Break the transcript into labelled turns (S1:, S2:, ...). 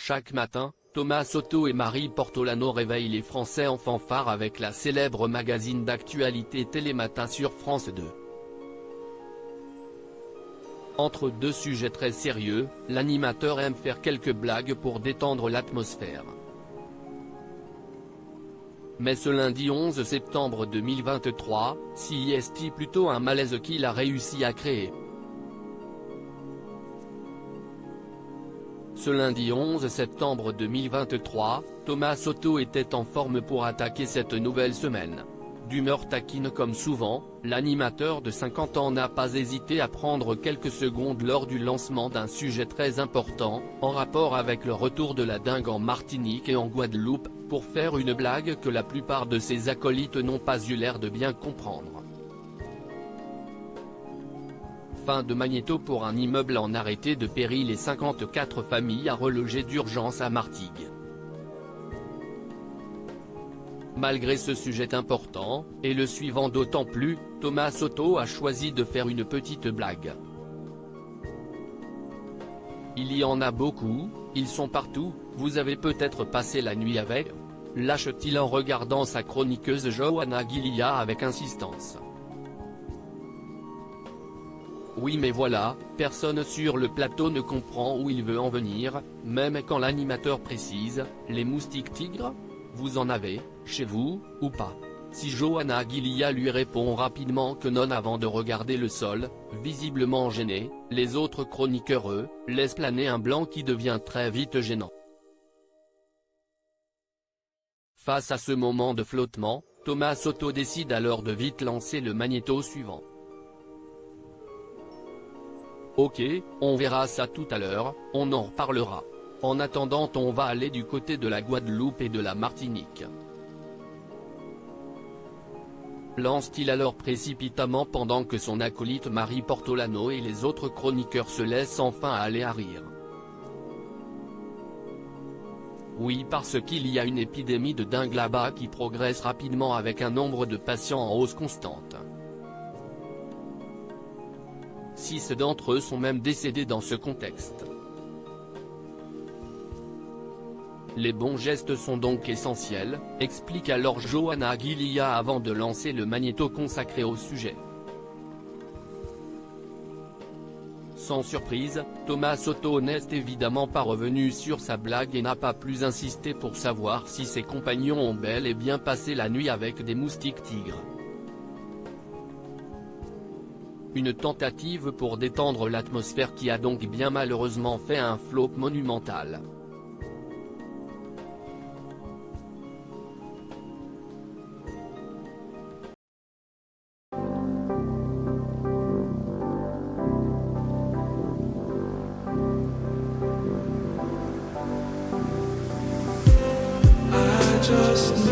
S1: Chaque matin, Thomas Soto et Marie Portolano réveillent les Français en fanfare avec la célèbre magazine d'actualité Télématin sur France 2. Entre deux sujets très sérieux, l'animateur aime faire quelques blagues pour détendre l'atmosphère. Mais ce lundi 11 septembre 2023, c'est plutôt un malaise qu'il a réussi à créer. Ce lundi 11 septembre 2023, Thomas Soto était en forme pour attaquer cette nouvelle semaine. D'humeur taquine comme souvent, l'animateur de 50 ans n'a pas hésité à prendre quelques secondes lors du lancement d'un sujet très important, en rapport avec le retour de la dingue en Martinique et en Guadeloupe, pour faire une blague que la plupart de ses acolytes n'ont pas eu l'air de bien comprendre. Fin de magnéto pour un immeuble en arrêté de péril et 54 familles à reloger d'urgence à Martigues. Malgré ce sujet important, et le suivant d'autant plus, Thomas Soto a choisi de faire une petite blague. Il y en a beaucoup, ils sont partout, vous avez peut-être passé la nuit avec, lâche-t-il en regardant sa chroniqueuse Johanna Guilia avec insistance. Oui mais voilà, personne sur le plateau ne comprend où il veut en venir, même quand l'animateur précise, les moustiques tigres ? Vous en avez, chez vous, ou pas? Si Johanna Guilia lui répond rapidement que non avant de regarder le sol, visiblement gêné, les autres chroniqueurs eux, laissent planer un blanc qui devient très vite gênant. Face à ce moment de flottement, Thomas Soto décide alors de vite lancer le magnéto suivant. Ok, on verra ça tout à l'heure, on en reparlera. En attendant on va aller du côté de la Guadeloupe et de la Martinique. Lance-t-il alors précipitamment pendant que son acolyte Marie Portolano et les autres chroniqueurs se laissent enfin aller à rire. Oui parce qu'il y a une épidémie de dingue là-bas qui progresse rapidement avec un nombre de patients en hausse constante. 6 d'entre eux sont même décédés dans ce contexte. Les bons gestes sont donc essentiels, explique alors Johanna Guilia avant de lancer le magnéto consacré au sujet. Sans surprise, Thomas Soto n'est évidemment pas revenu sur sa blague et n'a pas plus insisté pour savoir si ses compagnons ont bel et bien passé la nuit avec des moustiques tigres. Une tentative pour détendre l'atmosphère qui a donc bien malheureusement fait un flop monumental.
S2: Just